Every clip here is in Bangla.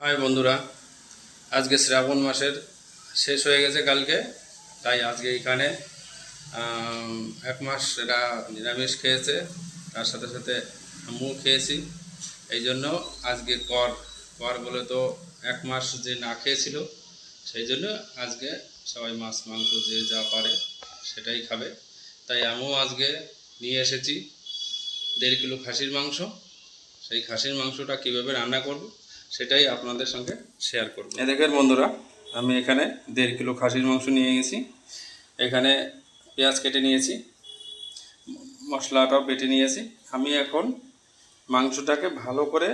হাই বন্ধুরা, আজকে শ্রাবণ মাসের শেষ হয়ে গেছে কালকে। তাই আজকে এখানে 1 মাস এরা নিরামিষ খেয়েছে, তার সাথে সাথে আমিও খেয়েছি। এই জন্য আজকে কর কর বলে তো 1 মাস যে না খেয়েছিল, সেই জন্য আজকে সবাই মাছ মাংস যে যা পারে সেটাই খাবে। তাই আমিও আজকে নিয়ে এসেছি 1.5 কিলো খাসির মাংস। সেই খাসির মাংসটা কীভাবে রান্না করব সেটাই আপনাদের সঙ্গে শেয়ার করব। দেখেন বন্ধুরা, আমি এখানে 1.5 কিলো খাসির মাংস নিয়ে গেছি। এখানে পেঁয়াজ কেটে নিয়েছি, মশলাটাও বেটে নিয়েছি। আমি এখন মাংসটাকে ভালো করে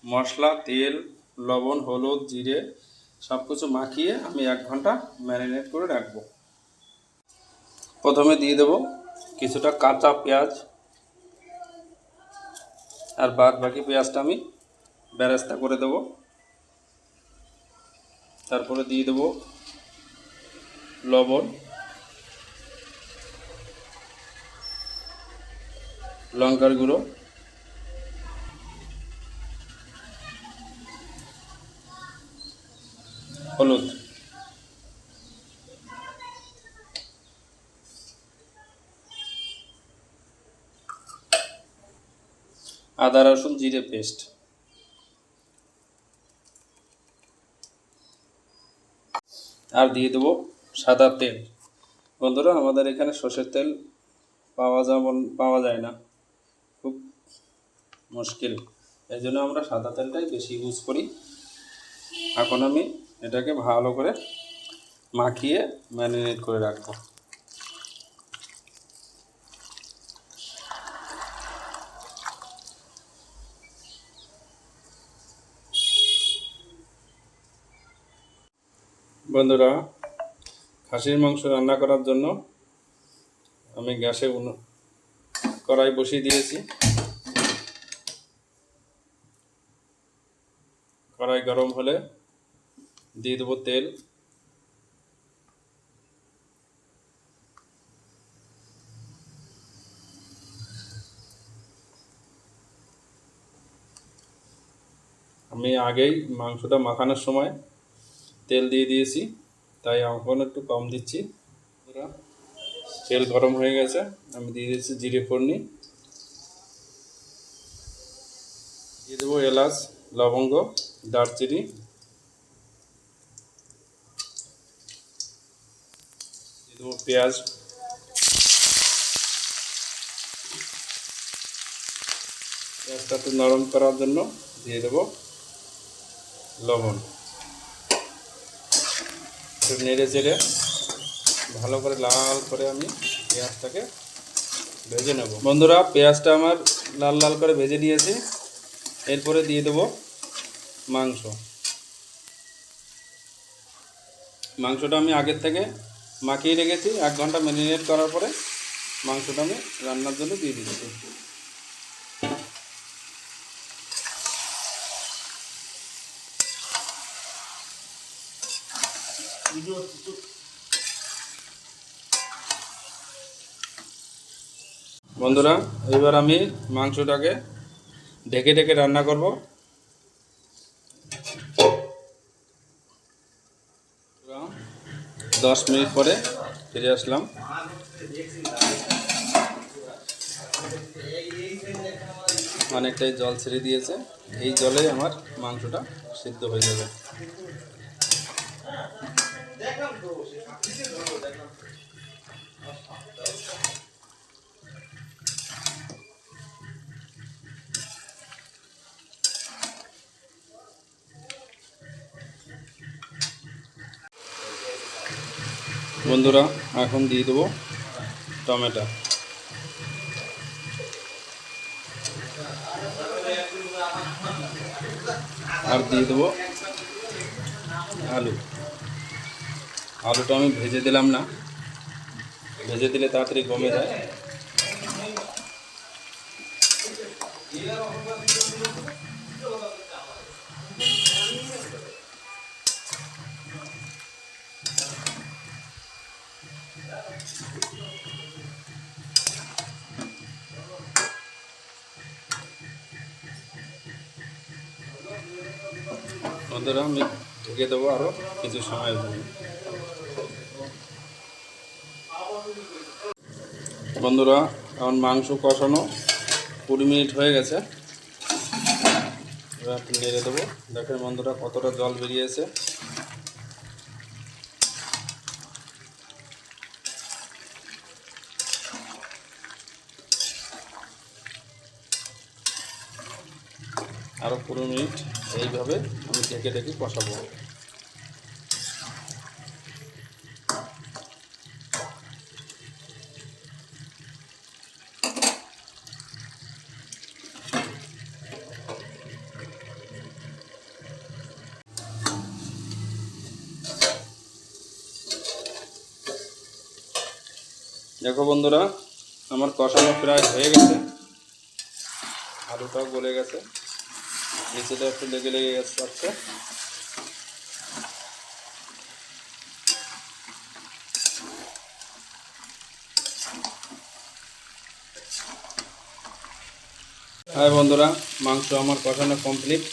মশলা, তেল, লবণ, হলুদ, জিরে সব কিছু মাখিয়ে আমি 1 ঘন্টা ম্যারিনেট করে রাখবো। প্রথমে দিয়ে দেব কিছুটা কাঁচা পেঁয়াজ, আর বাকি পেঁয়াজটা আমি বেরেস্তা করে দেব। তারপরে দিয়ে দেব লবণ, লঙ্কার গুঁড়ো, হলুদ, আদা রসুন জিরে পেস্ট, আর দিয়ে দেবো সাদা তেল। বন্ধুরা, আমাদের এখানে সর্ষের তেল পাওয়া যায় না, খুব মুশকিল। এই জন্য আমরা সাদা তেলটাই বেশি ইউজ করি। এখন আমি এটাকে ভালো করে মাখিয়ে ম্যারিনেট করে রাখবো। বন্ধুরা, খাসির মাংস রান্না করার জন্য আমি গ্যাসে কড়াই বসিয়ে দিয়েছি। কড়াই গরম হলে দিয়ে দেবো তেল, আমি আগেই মাংসটা মাখানোর সময় তেল দিয়ে দিয়েছি, তাই এখন একটু কম দিচ্ছি। তেল গরম হয়ে গেছে, আমি দিয়ে দিচ্ছি জিরে ফোড়নি, দিয়ে দেবো এলাচ, লবঙ্গ, দারচিনি, দিয়ে দেবো পেঁয়াজ, পেঁয়াজটা একটু নরম করার জন্য দিয়ে দেবো লবণ। একটু নেড়ে চেড়ে ভালো করে লাল করে আমি পেঁয়াজটাকে ভেজে নেব। বন্ধুরা, পেঁয়াজটা আমার লাল লাল করে ভেজে নিয়েছি। এরপরে দিয়ে দেবো মাংসটা আমি আগের থেকে মাখিয়ে রেখেছি। 1 ঘন্টা ম্যারিনেট করার পরে মাংসটা আমি রান্নার জন্য দিয়ে দিচ্ছি। বন্ধুরা, এবার আমি মাংসটাকে ঢেকে ঢেকে রান্না করব। 10 মিনিট পরে ফিরে আসলাম। অনেকটাই জল ছেড়ে দিয়েছে, এই জলে আমার মাংসটা সিদ্ধ হয়ে যাবে। বন্ধুরা, এখন দিয়ে দেবো টমেটো, আর দিয়ে দেবো আলুটা আমি ভেজে দিলাম না, ভেজে দিলে তাড়াতাড়ি কমে যায়। বন্ধুরা আমি ঢেকে দেবো আরও কিছু সময়ের জন্য। বন্ধুরা এখন মাংস কষানো 20 মিনিট হয়ে গেছে। এবার একটু নেড়ে দেবো। দেখেন বন্ধুরা কতটা জল বেরিয়েছে। আরও 15 মিনিট এইভাবে আমি ঢেকে ঢেকে কষাবো। দেখো বন্ধুরা আমার কষানো প্রায় হয়ে গেছে, আলুটাও গলে গেছে, নিচেটা একটু লেগে লেগে যাচ্ছে। হ্যাঁ বন্ধুরা মাংস আমার কষানো কমপ্লিট।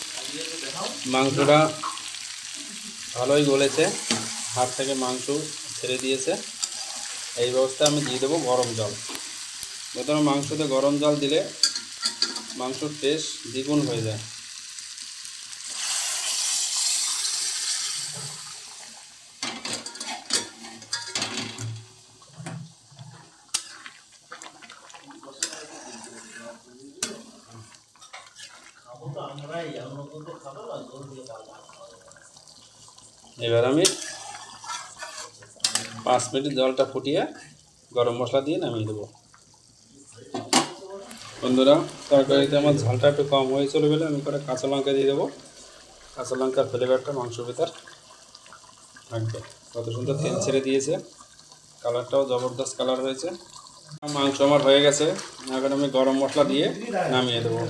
মাংসটা ভালোই গলেছে, হাত থেকে মাংস ছেড়ে দিয়েছে। এই ব্যবস্থায় আমি দিয়ে দেবো গরম জল। প্রথমে মাংসতে গরম জল দিলে মাংসর টেস্ট দ্বিগুণ হয়ে যায়। এবার আমি 5 মিনিট জলটা ফুটিয়ে গরম মশলা দিয়ে নামিয়ে দেবো। বন্ধুরা তরকারিতে আমার ঝালটা একটু কম হয়েছিল বলে আমি করে কাঁচা লঙ্কা দিয়ে দেবো। কাঁচা লঙ্কার ফ্লেভারটা মাংসের ভিতর থাকবে। কত সুন্দর তেল ছেড়ে দিয়েছে, কালারটাও জবরদস্ত কালার হয়েছে। মাংস আমার হয়ে গেছে, এখন আমি গরম মশলা দিয়ে নামিয়ে দেবো।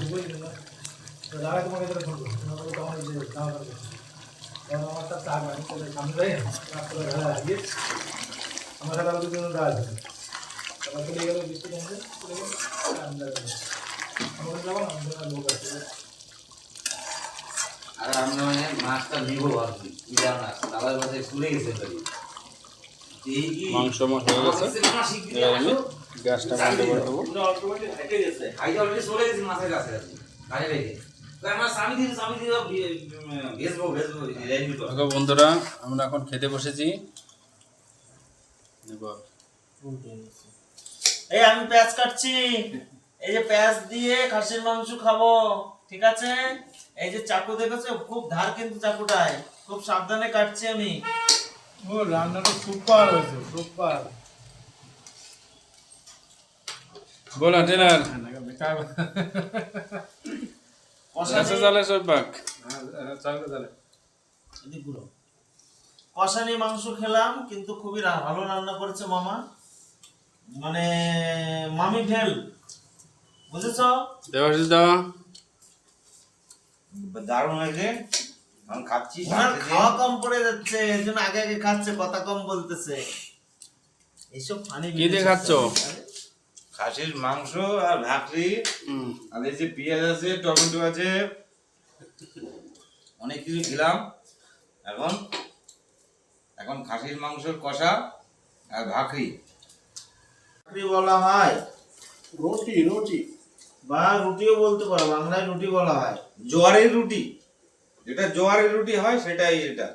আর আমরা মানে মাছটা নিবো আর কি মাছ তালার মাঝে চলে গেছে মাংস আমার হয়ে গেছে, এবার আমি গ্যাসটা বন্ধ করে দেবো। বন্ধুরা আমরা এখন খেতে বসেছি। এই আমি পেঁয়াজ কাটছি, এই যে পেঁয়াজ দিয়ে খাসির মাংস খাবো, ঠিক আছে? এই যে চাকু দেখেছো, খুব ধার কিন্তু চাকুটায়, খুব সাবধানে কাটছি আমি। ও রান্নাটা সুপার হয়েছে, সুপার। बोला टेलर কষানি चाले स्वयंपाक কষানি মাংস খেলাম, কিন্তু খুবই ভালো রান্না করেছে মামা, মানে মামি ফেল, বুঝেছো? দেবাশিস দাও দারুণ হয়েছে। আমি খাচ্ছি, ওনার খাওয়া কম পড়ে যাচ্ছে, এর জন্য আগে আগে খাচ্ছে, কথা কম বলতেছে। এইসব ফানি কি দিয়ে খাচ্ছো? খাসির মাংস আর ভাকরি, আর এই যে পেঁয়াজ আছে, টমেটো আছে, অনেক কিছু খেলাম। এখন এখন খাসির মাংসের কষা আর ভাকরি। ভাকরি বলা হয়, রুটি রুটি বা রুটিও বলতে পারো, বাংলায় রুটি বলা হয়। জোয়ারের রুটি, যেটা জোয়ারের রুটি হয় সেটাই এটা।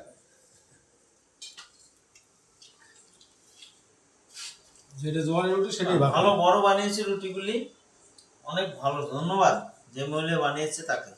যেটা জোয়ারের রুটি সেটাই ভালো। ভালো বড় বানিয়েছে রুটিগুলি, অনেক ভালো। ধন্যবাদ যে মহিলা বানিয়েছে তাকে।